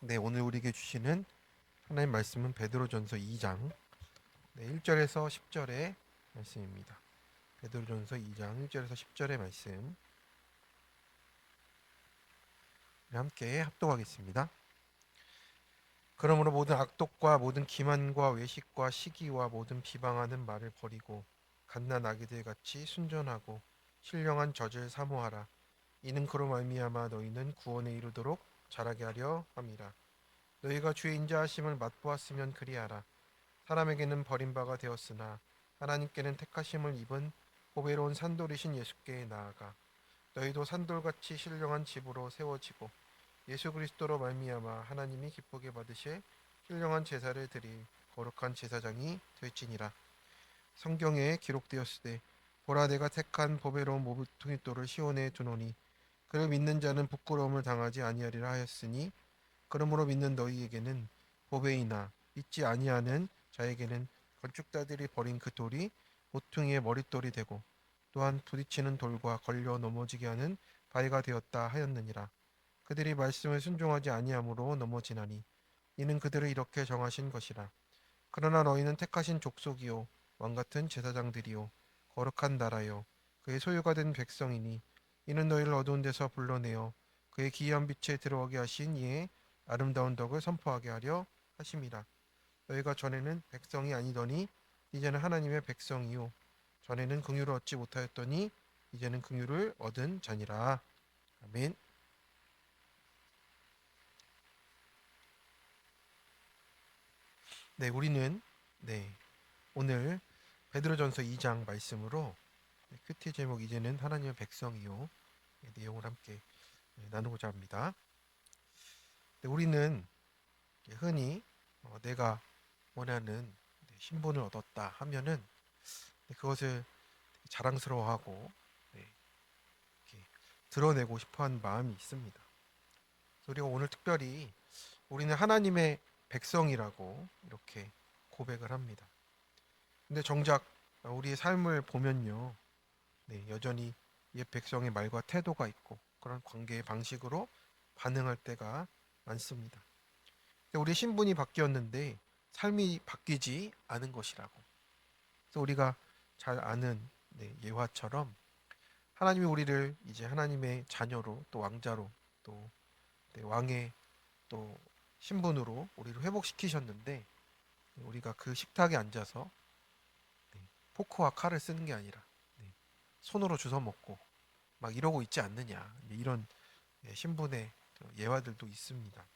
네, 오늘 우리에게 주시는 하나님 말씀은 베드로전서 2장 1절에서 10절의 말씀입니다. 베드로전서 2장 1절에서 10절의 말씀 함께 합독하겠습니다. 그러므로 모든 악독과 모든 기만과 외식과 시기와 모든 비방하는 말을 버리고 갓난 아기들 같이 순전하고 신령한 젖을 사모하라. 이는 그로 말미암아 너희는 구원에 이르도록 자라게 하려 함이라. 너희가 주의 인자하심을 맛보았으면 그리하라. 사람에게는 버림바가 되었으나 하나님께는 택하심을 입은 보배로운 산돌이신 예수께 나아가 너희도 산돌같이 신령한 집으로 세워지고 예수 그리스도로 말미암아 하나님이 기쁘게 받으실 신령한 제사를 드릴 거룩한 제사장이 될지니라. 성경에 기록되었으되 보라 내가 택한 보배로운 모퉁이돌을 시온에 두노니 그를 믿는 자는 부끄러움을 당하지 아니하리라 하였으니 그러므로 믿는 너희에게는 보배이나 믿지 아니하는 자에게는 건축자들이 버린 그 돌이 모퉁이의 머릿돌이 되고 또한 부딪히는 돌과 걸려 넘어지게 하는 바위가 되었다 하였느니라. 그들이 말씀을 순종하지 아니함으로 넘어지나니 이는 그들을 이렇게 정하신 것이라. 그러나 너희는 택하신 족속이요 왕 같은 제사장들이요 거룩한 나라요 그의 소유가 된 백성이니 이는 너희를 어두운 데서 불러내어 그의 기이한 빛에 들어가게 하신 이의 아름다운 덕을 선포하게 하려 하심이라. 너희가 전에는 백성이 아니더니 이제는 하나님의 백성이요 전에는 긍휼을 얻지 못하였더니 이제는 긍휼을 얻은 자니라. 아멘. 네, 우리는 오늘 베드로전서 2장 말씀으로 큐티 제목 이제는 하나님의 백성이요 내용을 함께 나누고자 합니다. 우리는 흔히 내가 원하는 신분을 얻었다 하면은 그것을 자랑스러워하고 이렇게 드러내고 싶어하는 마음이 있습니다. 우리가 오늘 특별히 우리는 하나님의 백성이라고 이렇게 고백을 합니다. 근데 정작 우리의 삶을 보면요, 여전히 옛 백성의 말과 태도가 있고 그런 관계의 방식으로 반응할 때가 많습니다. 우리 신분이 바뀌었는데 삶이 바뀌지 않은 것이라고. 그래서 우리가 잘 아는 예화처럼 하나님이 우리를 이제 하나님의 자녀로 또 왕자로 또 왕의 또 신분으로 우리를 회복시키셨는데 우리가 그 식탁에 앉아서 포크와 칼을 쓰는 게 아니라 손으로 주워 먹고 막 이러고 있지 않느냐 이런 신분의 예화들도 있습니다.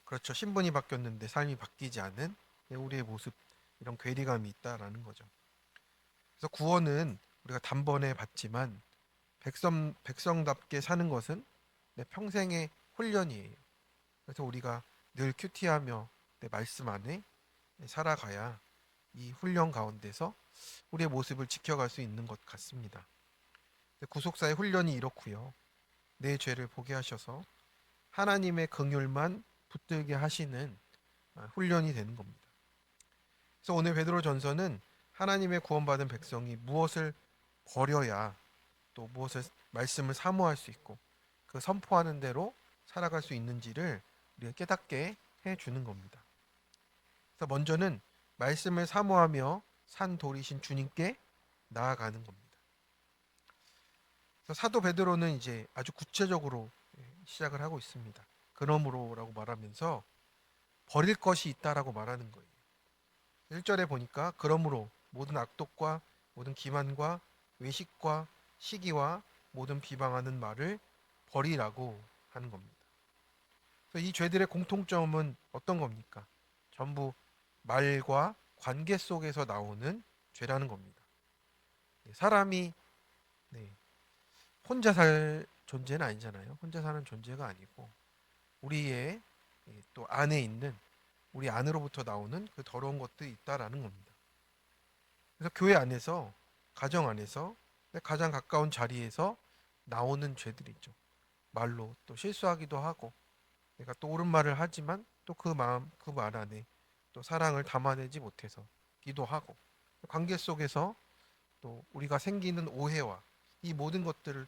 그렇죠. 신분이 바뀌었는데 삶이 바뀌지 않은 우리의 모습 이런 괴리감이 있다라는 거죠. 그래서 구원은 우리가 단번에 받지만 백성답게 사는 것은 내 평생의 훈련이에요. 그래서 우리가 늘 큐티하며 내 말씀 안에 살아가야 이 훈련 가운데서 우리의 모습을 지켜갈 수 있는 것 같습니다. 구속사의 훈련이 이렇고요. 내 죄를 보게 하셔서 하나님의 긍휼만 붙들게 하시는 훈련이 되는 겁니다. 그래서 오늘 베드로전서는 하나님의 구원받은 백성이 무엇을 버려야 또 무엇을 말씀을 사모할 수 있고 그 선포하는 대로 살아갈 수 있는지를 우리가 깨닫게 해 주는 겁니다. 그래서 먼저는 말씀을 사모하며 산 돌이신 주님께 나아가는 겁니다. 그래서 사도 베드로는 이제 아주 구체적으로 시작을 하고 있습니다. 그러므로라고 말하면서 버릴 것이 있다라고 말하는 거예요. 1절에 보니까 그러므로 모든 악독과 모든 기만과 외식과 시기와 모든 비방하는 말을 버리라고 하는 겁니다. 그래서 이 죄들의 공통점은 어떤 겁니까? 전부 말과 관계 속에서 나오는 죄라는 겁니다. 사람이 혼자 살 존재는 아니잖아요. 혼자 사는 존재가 아니고 우리의 또 안에 있는 우리 안으로부터 나오는 그 더러운 것들이 있다라는 겁니다. 그래서 교회 안에서 가정 안에서 가장 가까운 자리에서 나오는 죄들이 있죠. 말로 또 실수하기도 하고 내가 또 옳은 말을 하지만 또 그 마음 그 말 안에 또 사랑을 담아내지 못해서 기도하고 관계 속에서 또 우리가 생기는 오해와 이 모든 것들을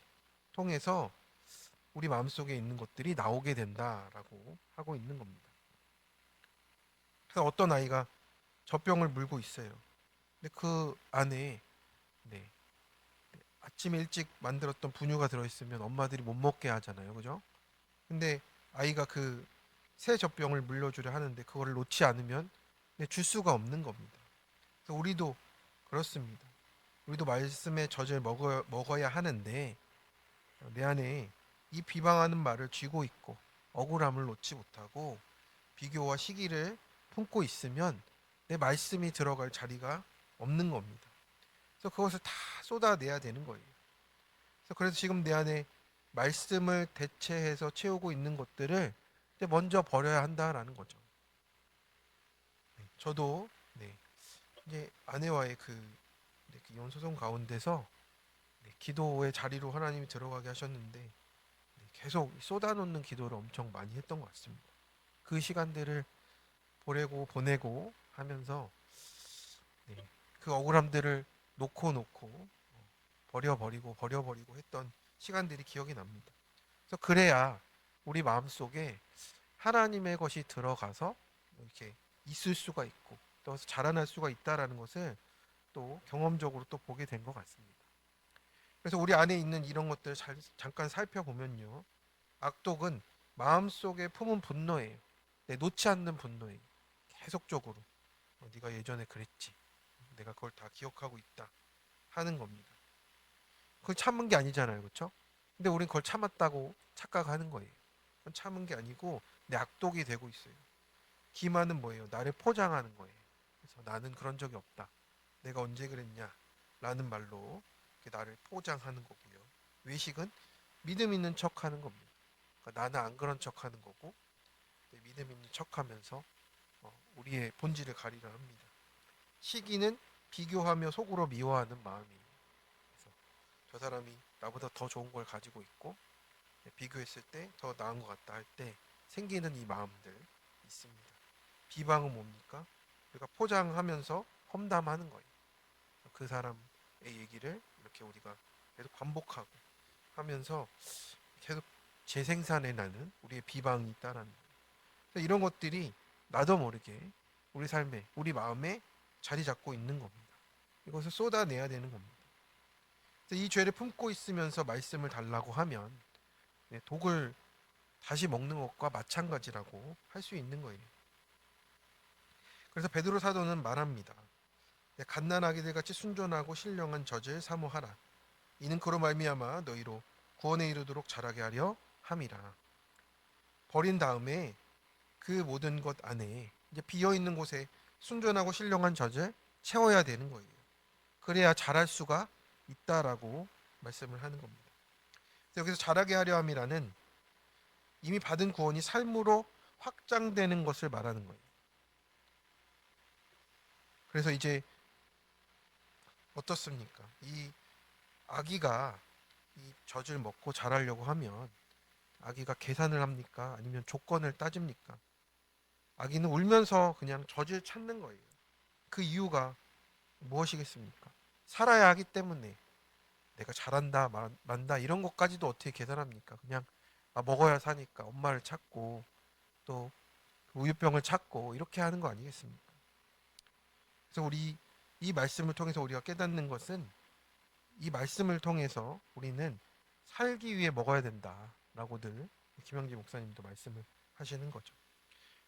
통해서 우리 마음속에 있는 것들이 나오게 된다라고 하고 있는 겁니다. 그래서 어떤 아이가 젖병을 물고 있어요. 근데 그 안에 네, 아침 일찍 만들었던 분유가 들어있으면 엄마들이 못 먹게 하잖아요. 그죠? 근데 아이가 그 새 젖병을 물려주려 하는데 그거를 놓지 않으면 줄 수가 없는 겁니다. 그래서 우리도 그렇습니다. 우리도 말씀의 젖을 먹어야 하는데 내 안에 이 비방하는 말을 쥐고 있고 억울함을 놓지 못하고 비교와 시기를 품고 있으면 내 말씀이 들어갈 자리가 없는 겁니다. 그래서 그것을 다 쏟아내야 되는 거예요. 그래서 지금 내 안에 말씀을 대체해서 채우고 있는 것들을 이제 먼저 버려야 한다라는 거죠. 네, 저도 네, 이제 아내와의 그 이혼 소송 가운데서 네, 기도의 자리로 하나님이 들어가게 하셨는데 네, 계속 쏟아놓는 기도를 엄청 많이 했던 것 같습니다. 그 시간들을 보내고 하면서 네, 그 억울함들을 놓고 버려버리고 했던 시간들이 기억이 납니다. 그래서 그래야 우리 마음속에 하나님의 것이 들어가서 이렇게 있을 수가 있고 또 자라날 수가 있다라는 것을 또 경험적으로 또 보게 된 것 같습니다. 그래서 우리 안에 있는 이런 것들을 잠깐 살펴보면요. 악독은 마음속에 품은 분노예요. 놓지 않는 분노예요. 계속적으로 네가 예전에 그랬지. 내가 그걸 다 기억하고 있다 하는 겁니다. 그걸 참은 게 아니잖아요. 그렇죠? 근데 우린 그걸 참았다고 착각하는 거예요. 그건 참은 게 아니고 내 악독이 되고 있어요. 기만은 뭐예요? 나를 포장하는 거예요. 그래서 나는 그런 적이 없다. 내가 언제 그랬냐? 라는 말로 나를 포장하는 거고요. 외식은 믿음 있는 척 하는 겁니다. 그러니까 나는 안 그런 척 하는 거고 믿음 있는 척 하면서 우리의 본질을 가리려 합니다. 시기는 비교하며 속으로 미워하는 마음이에요. 그래서 저 사람이 나보다 더 좋은 걸 가지고 있고 비교했을 때 더 나은 것 같다 할 때 생기는 이 마음들 있습니다. 비방은 뭡니까? 우리가 포장하면서 험담하는 거예요. 그 사람의 얘기를 이렇게 우리가 계속 반복하고 하면서 계속 재생산해 나는 우리의 비방이 있다라는 거예요. 이런 것들이 나도 모르게 우리 삶에, 우리 마음에 자리 잡고 있는 겁니다. 이것을 쏟아내야 되는 겁니다. 이 죄를 품고 있으면서 말씀을 달라고 하면 독을 다시 먹는 것과 마찬가지라고 할 수 있는 거예요. 그래서 베드로 사도는 말합니다. 갓난아기들 같이 순전하고 신령한 젖을 사모하라. 이는 그로 말미암아 너희로 구원에 이르도록 자라게 하려 함이라. 버린 다음에 그 모든 것 안에 이제 비어 있는 곳에 순전하고 신령한 젖을 채워야 되는 거예요. 그래야 자랄 수가 있다라고 말씀을 하는 겁니다. 여기서 자라게 하려 함이라는 이미 받은 구원이 삶으로 확장되는 것을 말하는 거예요. 그래서 이제 어떻습니까? 이 아기가 이 젖을 먹고 자라려고 하면 아기가 계산을 합니까? 아니면 조건을 따집니까? 아기는 울면서 그냥 젖을 찾는 거예요. 그 이유가 무엇이겠습니까? 살아야 하기 때문에 내가 잘한다, 만다 이런 것까지도 어떻게 계산합니까? 그냥 먹어야 사니까 엄마를 찾고 또 우유병을 찾고 이렇게 하는 거 아니겠습니까? 그래서 우리 이 말씀을 통해서 우리가 깨닫는 것은 이 말씀을 통해서 우리는 살기 위해 먹어야 된다라고 늘 김영지 목사님도 말씀을 하시는 거죠.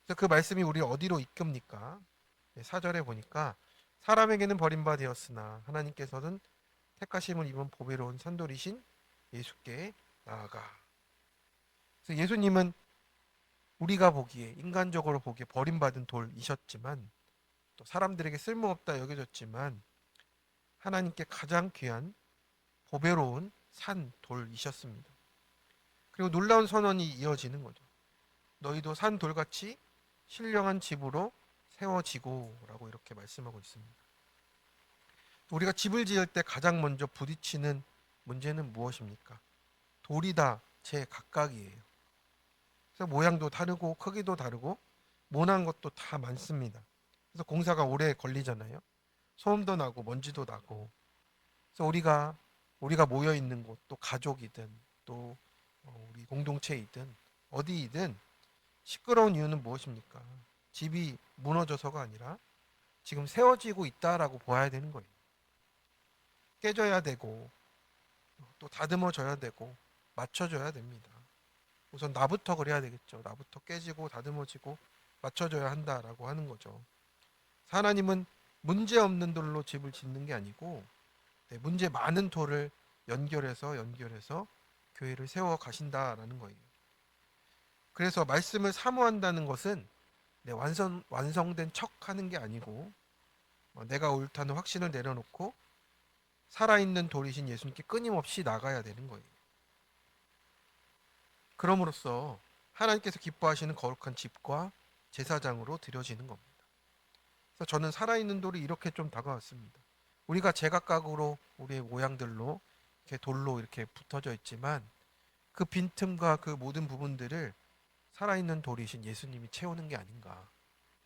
그래서 그 말씀이 우리를 어디로 이끕니까? 4절에 보니까 사람에게는 버림받았으나 하나님께서는 택하심을 입은 보배로운 산돌이신 예수께 나아가. 그래서 예수님은 우리가 보기에 인간적으로 보기에 버림받은 돌이셨지만 또 사람들에게 쓸모없다 여겨졌지만 하나님께 가장 귀한 보배로운 산 돌이셨습니다. 그리고 놀라운 선언이 이어지는 거죠. 너희도 산 돌같이 신령한 집으로 세워지고라고 이렇게 말씀하고 있습니다. 우리가 집을 지을 때 가장 먼저 부딪히는 문제는 무엇입니까? 돌이 다 제 각각이에요. 그래서 모양도 다르고 크기도 다르고 모난 것도 다 많습니다. 그래서 공사가 오래 걸리잖아요. 소음도 나고 먼지도 나고. 그래서 우리가 모여 있는 곳, 또 가족이든 또 우리 공동체이든 어디이든 시끄러운 이유는 무엇입니까? 집이 무너져서가 아니라 지금 세워지고 있다라고 봐야 되는 거예요. 깨져야 되고 또 다듬어져야 되고 맞춰줘야 됩니다. 우선 나부터 그래야 되겠죠. 나부터 깨지고 다듬어지고 맞춰줘야 한다라고 하는 거죠. 하나님은 문제 없는 돌로 집을 짓는 게 아니고 문제 많은 돌을 연결해서 교회를 세워 가신다라는 거예요. 그래서 말씀을 사모한다는 것은 완성된 척 하는 게 아니고 내가 옳다는 확신을 내려놓고 살아있는 돌이신 예수님께 끊임없이 나가야 되는 거예요. 그럼으로써 하나님께서 기뻐하시는 거룩한 집과 제사장으로 드려지는 겁니다. 그래서 저는 살아있는 돌이 이렇게 좀 다가왔습니다. 우리가 제각각으로 우리의 모양들로 이렇게 돌로 이렇게 붙어져 있지만 그 빈틈과 그 모든 부분들을 살아있는 돌이신 예수님이 채우는 게 아닌가.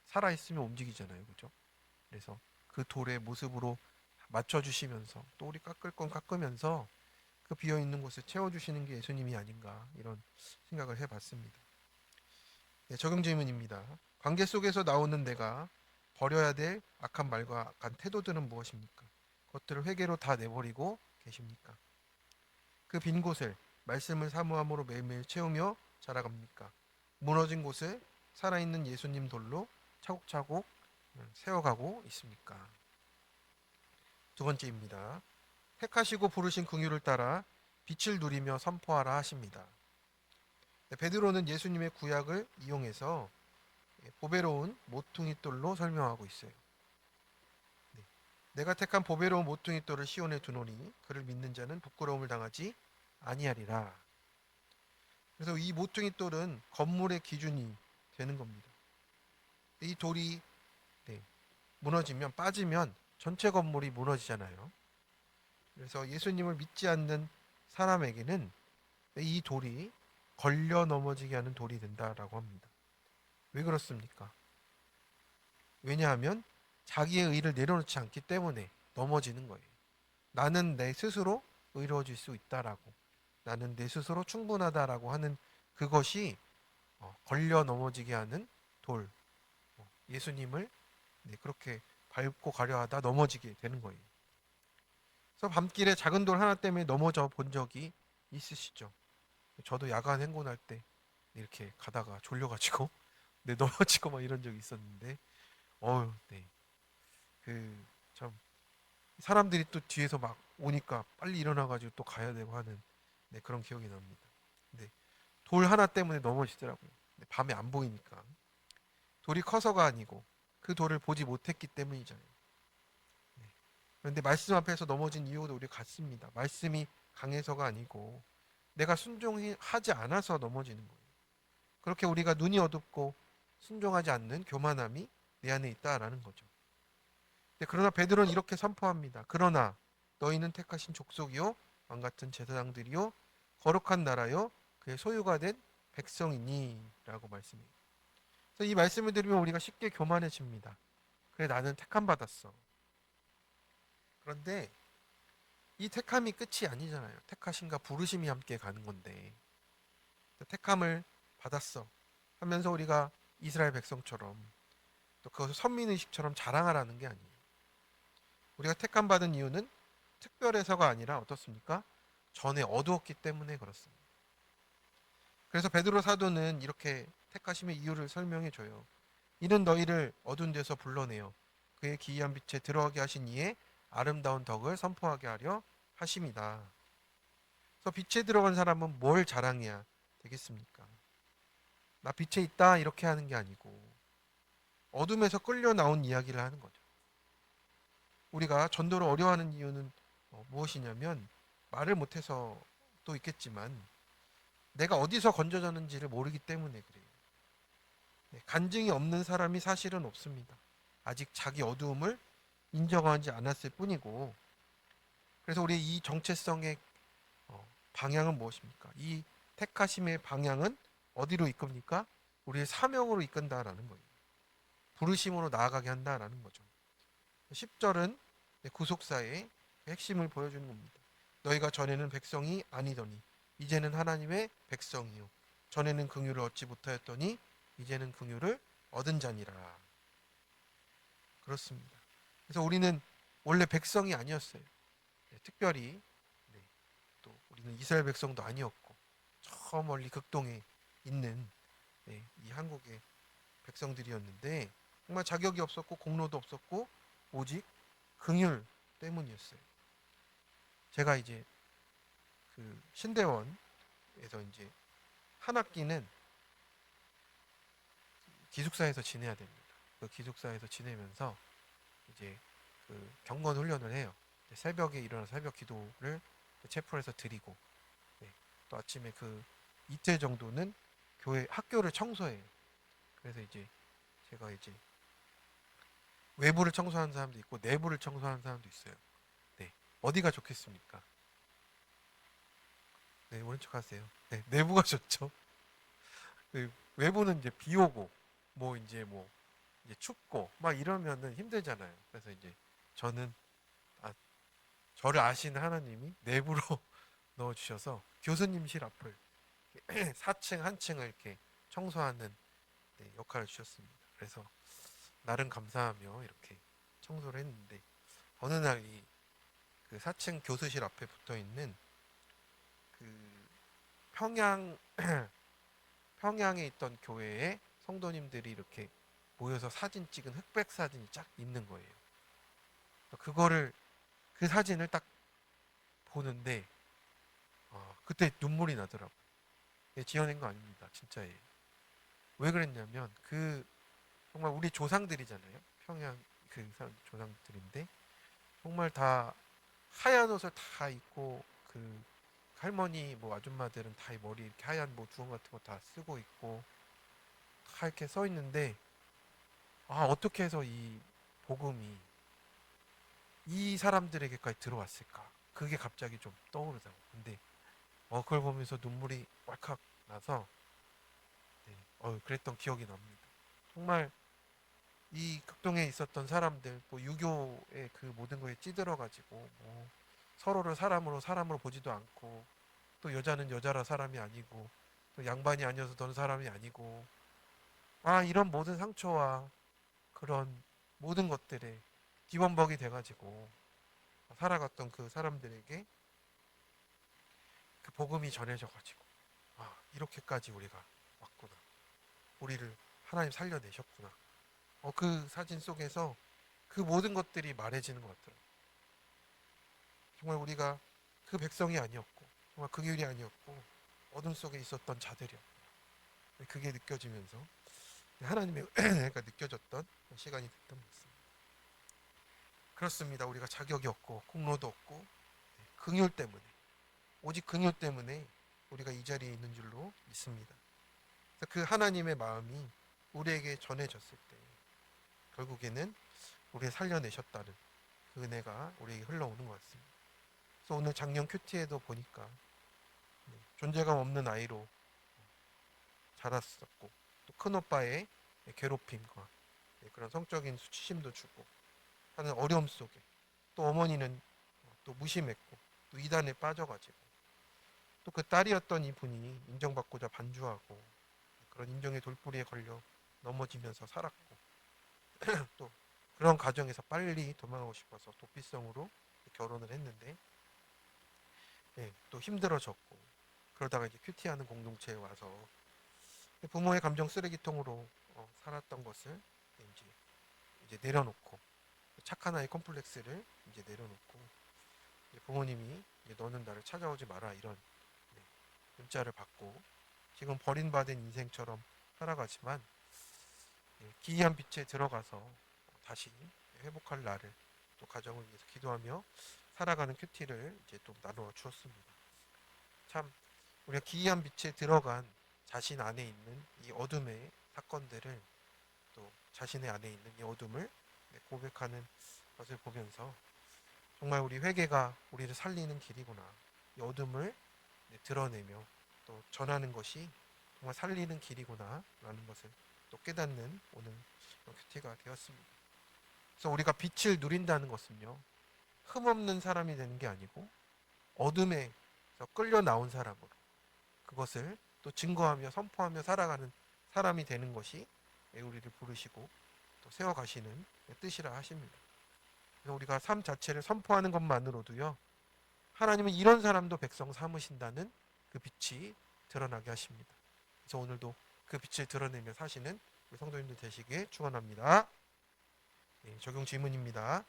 살아있으면 움직이잖아요. 그죠? 그래서 그 돌의 모습으로 맞춰주시면서 또 우리 깎을 건 깎으면서 그 비어있는 곳을 채워주시는 게 예수님이 아닌가 이런 생각을 해봤습니다. 네, 적용 질문입니다. 관계 속에서 나오는 내가 버려야 될 악한 말과 악한 태도들은 무엇입니까? 그것들을 회개로 다 내버리고 계십니까? 그 빈 곳을 말씀을 사모함으로 매일매일 채우며 자라갑니까? 무너진 곳을 살아있는 예수님 돌로 차곡차곡 세워가고 있습니까? 두 번째입니다. 택하시고 부르신 긍휼을 따라 빛을 누리며 선포하라 하십니다. 네, 베드로는 예수님의 구약을 이용해서 보배로운 모퉁이 돌로 설명하고 있어요. 네. 내가 택한 보배로운 모퉁이 돌을 시온에 두노니 그를 믿는 자는 부끄러움을 당하지 아니하리라. 그래서 이 모퉁이 돌은 건물의 기준이 되는 겁니다. 이 돌이 무너지면 빠지면 전체 건물이 무너지잖아요. 그래서 예수님을 믿지 않는 사람에게는 이 돌이 걸려 넘어지게 하는 돌이 된다라고 합니다. 왜 그렇습니까? 왜냐하면 자기의 의를 내려놓지 않기 때문에 넘어지는 거예요. 나는 내 스스로 의로워질 수 있다라고, 나는 내 스스로 충분하다라고 하는 그것이 걸려 넘어지게 하는 돌, 예수님을 그렇게 밟고 가려 하다 넘어지게 되는 거예요. 그래서 밤길에 작은 돌 하나 때문에 넘어져 본 적이 있으시죠? 저도 야간 행군할 때 이렇게 가다가 졸려가지고 넘어지고 막 이런 적이 있었는데, 네. 그 참 사람들이 또 뒤에서 막 오니까 빨리 일어나가지고 또 가야 되고 하는 그런 기억이 납니다. 근데 돌 하나 때문에 넘어지더라고요. 밤에 안 보이니까. 돌이 커서가 아니고 그 돌을 보지 못했기 때문이잖아요. 그런데 말씀 앞에서 넘어진 이유도 우리 같습니다. 말씀이 강해서가 아니고 내가 순종하지 않아서 넘어지는 거예요. 그렇게 우리가 눈이 어둡고 순종하지 않는 교만함이 내 안에 있다라는 거죠. 그러나 베드로는 이렇게 선포합니다. 그러나 너희는 택하신 족속이요 왕 같은 제사장들이요 거룩한 나라요 그의 소유가 된 백성이니라고 말씀해요. 그래서 이 말씀을 들으면 우리가 쉽게 교만해집니다. 그래 나는 택함 받았어. 그런데 이 택함이 끝이 아니잖아요. 택하심과 부르심이 함께 가는 건데 택함을 받았어 하면서 우리가 이스라엘 백성처럼 또 그것을 선민의식처럼 자랑하라는 게 아니에요. 우리가 택함 받은 이유는 특별해서가 아니라 어떻습니까? 전에 어두웠기 때문에 그렇습니다. 그래서 베드로 사도는 이렇게 택하심의 이유를 설명해 줘요. 이는 너희를 어두운 데서 불러내어 그의 기이한 빛에 들어가게 하신 이의 아름다운 덕을 선포하게 하려 하심이다. 그래서 빛에 들어간 사람은 뭘 자랑해야 되겠습니까? 나 빛에 있다 이렇게 하는 게 아니고 어둠에서 끌려 나온 이야기를 하는 거죠. 우리가 전도를 어려워하는 이유는 무엇이냐면 말을 못해서 또 있겠지만 내가 어디서 건져졌는지를 모르기 때문에 그래요. 간증이 없는 사람이 사실은 없습니다. 아직 자기 어두움을 인정하지 않았을 뿐이고 그래서 우리 이 정체성의 방향은 무엇입니까? 이 택하심의 방향은 어디로 이끕니까? 우리의 사명으로 이끈다라는 거예요. 부르심으로 나아가게 한다라는 거죠. 10절은 구속사의 핵심을 보여주는 겁니다. 너희가 전에는 백성이 아니더니 이제는 하나님의 백성이요 전에는 긍휼을 얻지 못하였더니 이제는 긍휼을 얻은 자니라. 그렇습니다. 그래서 우리는 원래 백성이 아니었어요. 네, 특별히 네, 또 우리는 이스라엘 백성도 아니었고 저 멀리 극동에 있는 네, 이 한국의 백성들이었는데 정말 자격이 없었고 공로도 없었고 오직 긍휼 때문이었어요. 제가 이제 그 신대원에서 이제 한 학기는 기숙사에서 지내야 됩니다. 그 기숙사에서 지내면서 이제 그 경건 훈련을 해요. 새벽에 일어나 새벽 기도를 채플에서 드리고 네, 또 아침에 그 이틀 정도는 교회 학교를 청소해요. 그래서 이제 제가 이제 외부를 청소하는 사람도 있고 내부를 청소하는 사람도 있어요. 네, 어디가 좋겠습니까? 네, 오른쪽 하세요. 네, 내부가 좋죠. 그 외부는 이제 비 오고 뭐 이제 춥고 막 이러면은 힘들잖아요. 그래서 이제 저는 아, 저를 아시는 하나님이 내부로 넣어 주셔서 교수님실 앞을 4층 한 층을 이렇게 청소하는 네, 역할을 주셨습니다. 그래서 나름 감사하며 이렇게 청소를 했는데 어느 날 이 그 4층 교수실 앞에 붙어 있는 그 평양 평양에 있던 교회에 성도님들이 이렇게 모여서 사진 찍은 흑백 사진이 쫙 있는 거예요. 그거를 그 사진을 딱 보는데 그때 눈물이 나더라고요. 지어낸 거 아닙니다. 진짜예요. 왜 그랬냐면 그 정말 우리 조상들이잖아요. 평양 그 조상들인데 정말 다 하얀 옷을 다 입고 그 할머니 뭐 아줌마들은 다 머리 이렇게 하얀 뭐 두건 같은 거 다 쓰고 있고 다 이렇게 서 있는데 어떻게 해서 이 복음이 이 사람들에게까지 들어왔을까? 그게 갑자기 좀 떠오르더라고. 근데 그걸 보면서 눈물이 왈칵 나서 네, 그랬던 기억이 납니다. 정말 이 극동에 있었던 사람들, 뭐 유교의 그 모든 거에 찌들어 가지고 뭐 서로를 사람으로 보지도 않고 또 여자는 여자라 사람이 아니고 또 양반이 아니어서 넌 사람이 아니고 이런 모든 상처와 그런 모든 것들에 기본벅이 돼가지고 살아갔던 그 사람들에게 그 복음이 전해져가지고 이렇게까지 우리가 왔구나. 우리를 하나님 살려내셨구나. 그 사진 속에서 그 모든 것들이 말해지는 것 같더라고요. 정말 우리가 그 백성이 아니었고 정말 그 길이 아니었고 어둠 속에 있었던 자들이었구나. 그게 느껴지면서 하나님의 그러니까 느껴졌던 시간이 됐던 것 같습니다. 그렇습니다. 우리가 자격이 없고 공로도 없고 긍휼 때문에 오직 긍휼 때문에 우리가 이 자리에 있는 줄로 믿습니다. 그 하나님의 마음이 우리에게 전해졌을 때 결국에는 우리를 살려내셨다는 그 은혜가 우리에게 흘러오는 것 같습니다. 그래서 오늘 작년 큐티에도 보니까 존재감 없는 아이로 자랐었고 또 큰오빠의 괴롭힘과 그런 성적인 수치심도 주고 하는 어려움 속에 또 어머니는 또 무심했고 또 이단에 빠져가지고 또 그 딸이었던 이분이 인정받고자 반주하고 그런 인정의 돌부리에 걸려 넘어지면서 살았고 또 그런 과정에서 빨리 도망가고 싶어서 도피성으로 결혼을 했는데 또 힘들어졌고 그러다가 이제 큐티하는 공동체에 와서 부모의 감정 쓰레기통으로 살았던 것을 이제 내려놓고 착한 아이 콤플렉스를 이제 내려놓고 이제 부모님이 이제 너는 나를 찾아오지 마라 이런 문자를 받고 지금 버림받은 인생처럼 살아가지만 기이한 빛에 들어가서 다시 회복할 날을 또 가정을 위해서 기도하며 살아가는 큐티를 이제 또 나누어 주었습니다. 참 우리가 기이한 빛에 들어간 자신 안에 있는 이 어둠의 사건들을 또 자신의 안에 있는 이 어둠을 고백하는 것을 보면서 정말 우리 회개가 우리를 살리는 길이구나. 이 어둠을 드러내며 또 전하는 것이 정말 살리는 길이구나 라는 것을 또 깨닫는 오늘 큐티가 되었습니다. 그래서 우리가 빛을 누린다는 것은요 흠없는 사람이 되는 게 아니고 어둠에서 끌려 나온 사람으로 그것을 또 증거하며 선포하며 살아가는 사람이 되는 것이 우리를 부르시고 또 세워가시는 뜻이라 하십니다. 그래서 우리가 삶 자체를 선포하는 것만으로도요, 하나님은 이런 사람도 백성 삼으신다는 그 빛이 드러나게 하십니다. 그래서 오늘도 그 빛을 드러내며 사시는 우리 성도님들 되시길 축원합니다. 적용 질문입니다.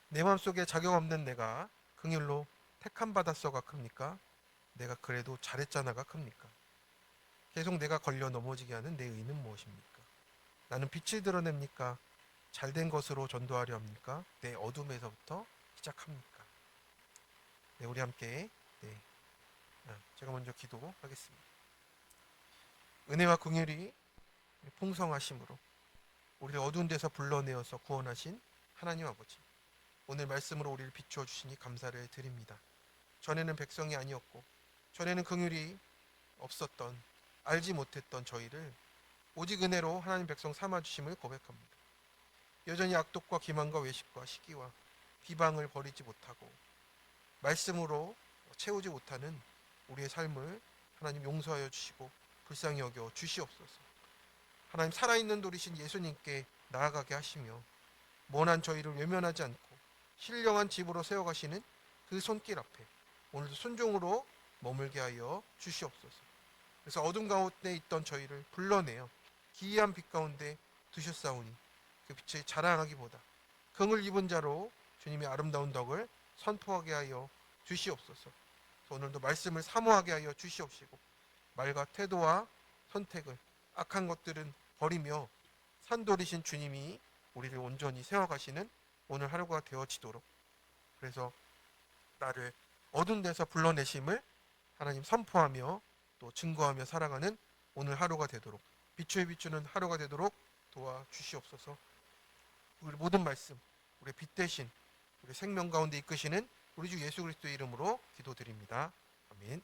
내 마음속에 자격 없는 내가 긍휼로 택함 받았어가 큽니까? 내가 그래도 잘했잖아가 큽니까? 계속 내가 걸려 넘어지게 하는 내 의는 무엇입니까? 나는 빛을 드러냅니까? 잘된 것으로 전도하려 합니까? 내 어둠에서부터 시작합니까? 네, 우리 함께 제가 먼저 기도하겠습니다. 은혜와 긍휼이 풍성하심으로 우리를 어두운 데서 불러내어서 구원하신 하나님 아버지, 오늘 말씀으로 우리를 비추어 주시니 감사를 드립니다. 전에는 백성이 아니었고 전에는 긍휼이 없었던, 알지 못했던 저희를 오직 은혜로 하나님 백성 삼아 주심을 고백합니다. 여전히 악독과 기만과 외식과 시기와 비방을 버리지 못하고 말씀으로 채우지 못하는 우리의 삶을 하나님 용서하여 주시고 불쌍히 여겨 주시옵소서. 하나님 살아있는 돌이신 예수님께 나아가게 하시며 먼한 저희를 외면하지 않고 신령한 집으로 세워가시는 그 손길 앞에 오늘도 순종으로 머물게 하여 주시옵소서. 그래서 어둠 가운데 있던 저희를 불러내어 기이한 빛 가운데 두셨사오니 그 빛을 자랑하기보다 긍을 입은 자로 주님의 아름다운 덕을 선포하게 하여 주시옵소서. 오늘도 말씀을 사모하게 하여 주시옵시고 말과 태도와 선택을, 악한 것들은 버리며 산돌이신 주님이 우리를 온전히 세워가시는 오늘 하루가 되어지도록, 그래서 나를 어두운 데서 불러내심을 하나님 선포하며 또 증거하며 살아가는 오늘 하루가 되도록, 빛을 비추는 하루가 되도록 도와주시옵소서. 우리 모든 말씀, 우리 빛 대신 우리 생명 가운데 이끄시는 우리 주 예수 그리스도의 이름으로 기도드립니다. 아멘.